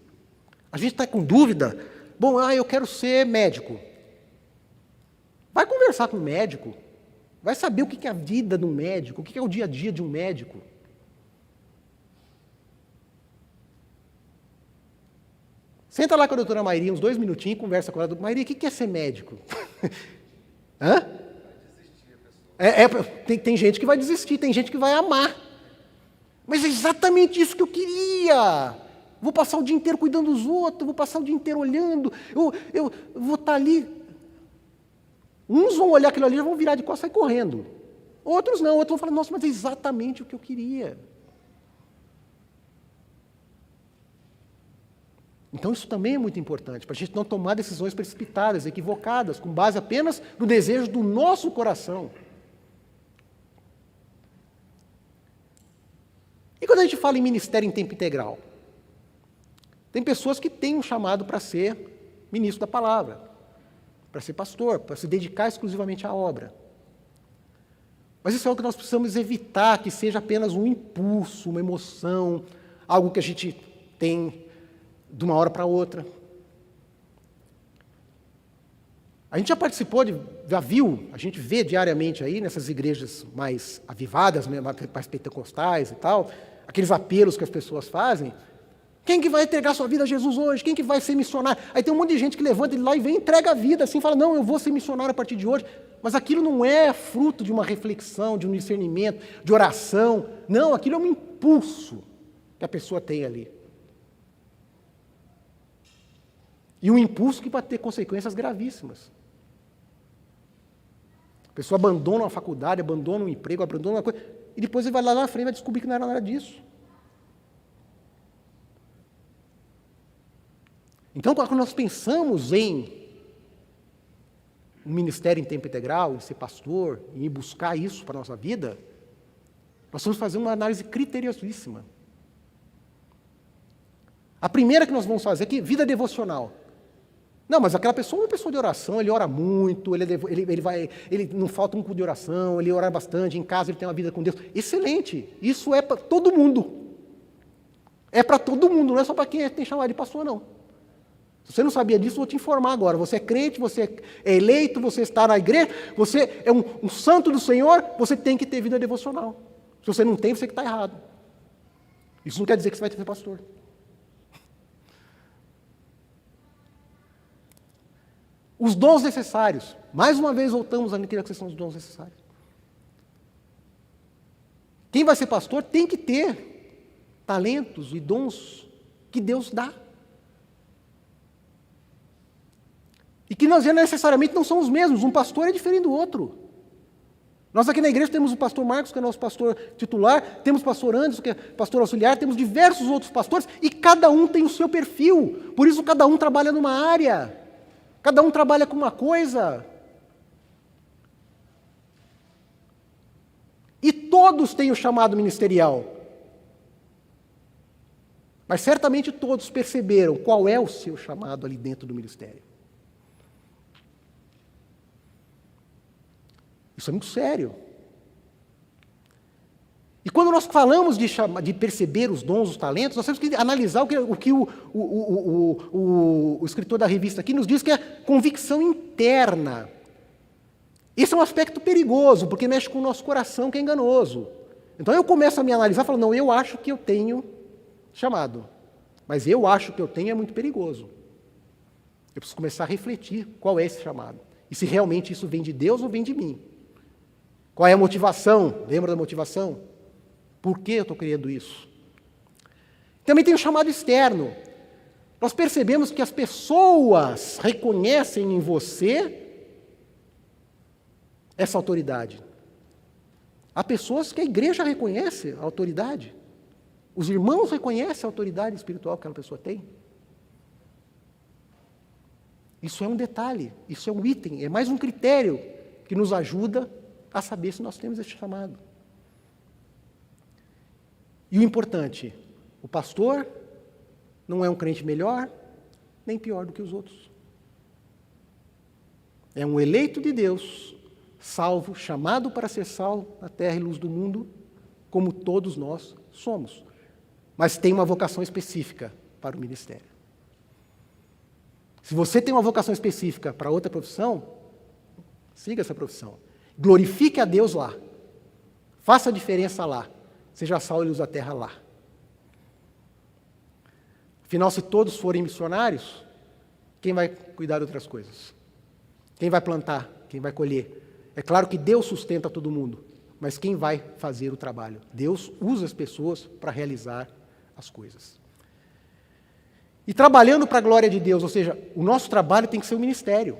A gente está com dúvida. Bom, eu quero ser médico. Vai conversar com o médico. Vai saber o que é a vida de um médico, o que é o dia a dia de um médico. Senta lá com a doutora Mairinha, uns 2 minutinhos, e conversa com ela. Mairinha, o que é ser médico? Hã? Tem gente que vai desistir, tem gente que vai amar. Mas é exatamente isso que eu queria. Vou passar o dia inteiro cuidando dos outros, vou passar o dia inteiro olhando, eu vou estar ali. Uns vão olhar aquilo ali e vão virar de costas e sair correndo. Outros não, outros vão falar, nossa, mas é exatamente o que eu queria. Então isso também é muito importante, para a gente não tomar decisões precipitadas, equivocadas, com base apenas no desejo do nosso coração. E quando a gente fala em ministério em tempo integral? Tem pessoas que têm um chamado para ser ministro da palavra, para ser pastor, para se dedicar exclusivamente à obra. Mas isso é algo que nós precisamos evitar, que seja apenas um impulso, uma emoção, algo que a gente tem de uma hora para outra. A gente já participou, já viu, a gente vê diariamente aí nessas igrejas mais avivadas, mais pentecostais e tal, aqueles apelos que as pessoas fazem. Quem que vai entregar sua vida a Jesus hoje? Quem que vai ser missionário? Aí tem um monte de gente que levanta ele lá e vem e entrega a vida, assim, fala, não, eu vou ser missionário a partir de hoje. Mas aquilo não é fruto de uma reflexão, de um discernimento, de oração. Não, aquilo é um impulso que a pessoa tem ali. E um impulso que vai ter consequências gravíssimas. A pessoa abandona uma faculdade, abandona um emprego, abandona uma coisa, e depois ele vai lá na frente e vai descobrir que não era nada disso. Então, quando nós pensamos em um ministério em tempo integral, em ser pastor, em ir buscar isso para a nossa vida, nós vamos fazer uma análise criteriosíssima. A primeira que nós vamos fazer aqui, vida devocional. Não, mas aquela pessoa é uma pessoa de oração, ele ora muito, ele não falta um culto de oração, ele ora bastante, em casa ele tem uma vida com Deus. Excelente, isso é para todo mundo. É para todo mundo, não é só para quem tem chamado de pastor, não. Se você não sabia disso, eu vou te informar agora. Você é crente, você é eleito, você está na igreja, você é um santo do Senhor, você tem que ter vida devocional. Se você não tem, você que está errado. Isso não quer dizer que você vai ter que ser pastor. Os dons necessários. Mais uma vez voltamos naquela questão dos dons necessários. Quem vai ser pastor tem que ter talentos e dons que Deus dá. E que nós necessariamente não são os mesmos. Um pastor é diferente do outro. Nós aqui na igreja temos o pastor Marcos, que é nosso pastor titular, temos o pastor Anderson, que é pastor auxiliar, temos diversos outros pastores, e cada um tem o seu perfil. Por isso cada um trabalha numa área. Cada um trabalha com uma coisa. E todos têm o chamado ministerial. Mas certamente todos perceberam qual é o seu chamado ali dentro do ministério. Isso é muito sério. E quando nós falamos de perceber os dons, os talentos, nós temos que analisar o que o escritor da revista aqui nos diz, que é convicção interna. Esse é um aspecto perigoso, porque mexe com o nosso coração, que é enganoso. Então eu começo a me analisar, falando, não, eu acho que eu tenho chamado, mas eu acho que eu tenho é muito perigoso. Eu preciso começar a refletir qual é esse chamado. E se realmente isso vem de Deus ou vem de mim. Qual é a motivação? Lembra da motivação? Por que eu estou querendo isso? Também tem o chamado externo. Nós percebemos que as pessoas reconhecem em você essa autoridade. Há pessoas que a igreja reconhece a autoridade. Os irmãos reconhecem a autoridade espiritual que aquela pessoa tem. Isso é um detalhe, isso é um item, é mais um critério que nos ajuda a saber se nós temos esse chamado. E o importante, o pastor não é um crente melhor, nem pior do que os outros. É um eleito de Deus, salvo, chamado para ser sal na terra e luz do mundo, como todos nós somos. Mas tem uma vocação específica para o ministério. Se você tem uma vocação específica para outra profissão, siga essa profissão. Glorifique a Deus lá. Faça a diferença lá. Seja sal e luz da terra lá. Afinal, se todos forem missionários, quem vai cuidar de outras coisas? Quem vai plantar? Quem vai colher? É claro que Deus sustenta todo mundo, mas quem vai fazer o trabalho? Deus usa as pessoas para realizar as coisas. E trabalhando para a glória de Deus, ou seja, o nosso trabalho tem que ser um ministério.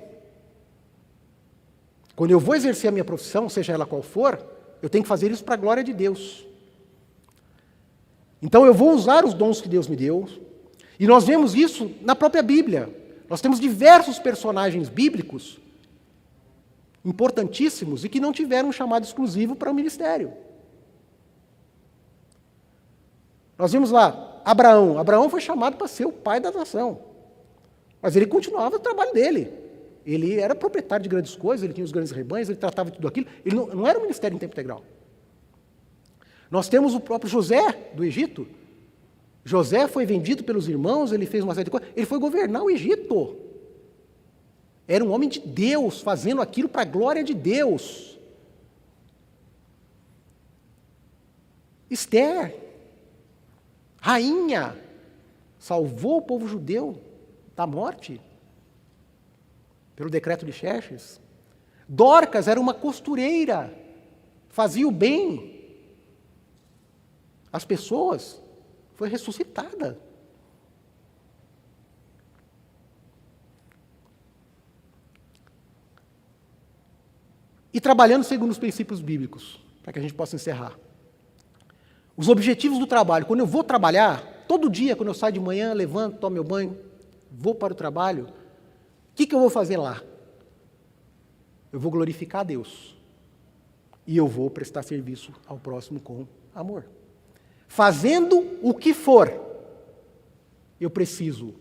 Quando eu vou exercer a minha profissão, seja ela qual for, eu tenho que fazer isso para a glória de Deus. Então eu vou usar os dons que Deus me deu, e nós vemos isso na própria Bíblia. Nós temos diversos personagens bíblicos importantíssimos e que não tiveram um chamado exclusivo para o ministério. Nós vimos lá Abraão. Abraão foi chamado para ser o pai da nação, mas ele continuava o trabalho dele. Ele era proprietário de grandes coisas, ele tinha os grandes rebanhos, ele tratava de tudo aquilo. Ele não era um ministério em tempo integral. Nós temos o próprio José do Egito. José foi vendido pelos irmãos, ele fez uma série de coisas. Ele foi governar o Egito. Era um homem de Deus, fazendo aquilo para a glória de Deus. Esther, rainha, salvou o povo judeu da morte pelo decreto de Xerxes. Dorcas era uma costureira, fazia o bem às pessoas, foi ressuscitada. E trabalhando segundo os princípios bíblicos, para que a gente possa encerrar. Os objetivos do trabalho. Quando eu vou trabalhar, todo dia, quando eu saio de manhã, levanto, tomo meu banho, vou para o trabalho, o que eu vou fazer lá? Eu vou glorificar a Deus. E eu vou prestar serviço ao próximo com amor. Fazendo o que for, eu preciso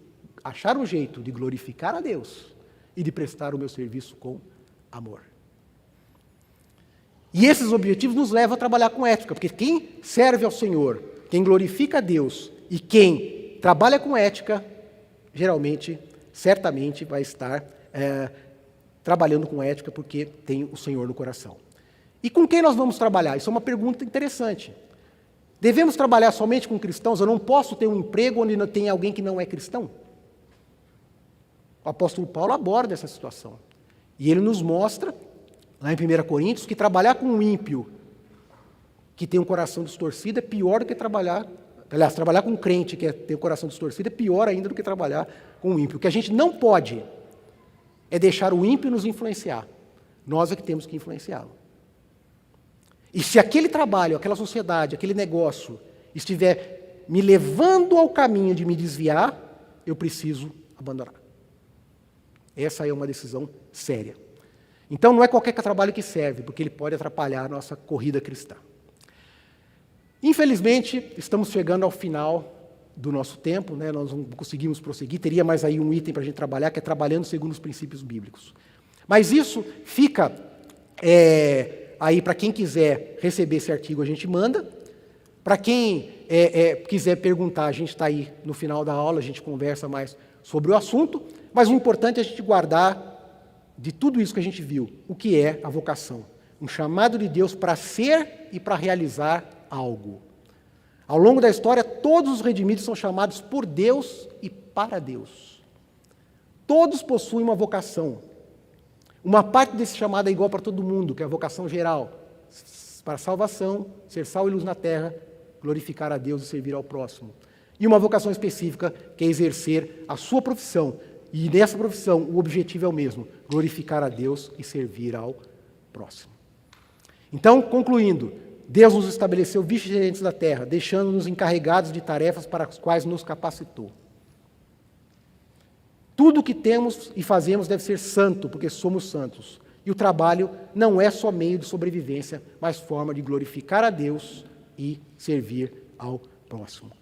achar um jeito de glorificar a Deus e de prestar o meu serviço com amor. E esses objetivos nos levam a trabalhar com ética, porque quem serve ao Senhor, quem glorifica a Deus e quem trabalha com ética, geralmente, certamente vai estar trabalhando com ética porque tem o Senhor no coração. E com quem nós vamos trabalhar? Isso é uma pergunta interessante. Devemos trabalhar somente com cristãos? Eu não posso ter um emprego onde não tem alguém que não é cristão? O apóstolo Paulo aborda essa situação. E ele nos mostra, lá em 1 Coríntios, que trabalhar com um ímpio que tem um coração distorcido é pior do que trabalhar com um crente que tem o coração distorcido é pior ainda do que trabalhar com um ímpio. O que a gente não pode é deixar o ímpio nos influenciar. Nós é que temos que influenciá-lo. E se aquele trabalho, aquela sociedade, aquele negócio estiver me levando ao caminho de me desviar, eu preciso abandonar. Essa é uma decisão séria. Então não é qualquer trabalho que serve, porque ele pode atrapalhar a nossa corrida cristã. Infelizmente, estamos chegando ao final do nosso tempo, né? Nós não conseguimos prosseguir, teria mais aí um item para a gente trabalhar, que é trabalhando segundo os princípios bíblicos. Mas isso fica aí para quem quiser receber esse artigo, a gente manda. Para quem quiser perguntar, a gente está aí no final da aula, a gente conversa mais sobre o assunto, mas o importante é a gente guardar de tudo isso que a gente viu, o que é a vocação. Um chamado de Deus para ser e para realizar algo. Ao longo da história, todos os redimidos são chamados por Deus e para Deus. Todos possuem uma vocação. Uma parte desse chamado é igual para todo mundo, que é a vocação geral. Para a salvação, ser sal e luz na terra, glorificar a Deus e servir ao próximo. E uma vocação específica, que é exercer a sua profissão. E nessa profissão, o objetivo é o mesmo, glorificar a Deus e servir ao próximo. Então, concluindo, Deus nos estabeleceu vice-gerentes da terra, deixando-nos encarregados de tarefas para as quais nos capacitou. Tudo o que temos e fazemos deve ser santo, porque somos santos. E o trabalho não é só meio de sobrevivência, mas forma de glorificar a Deus e servir ao próximo.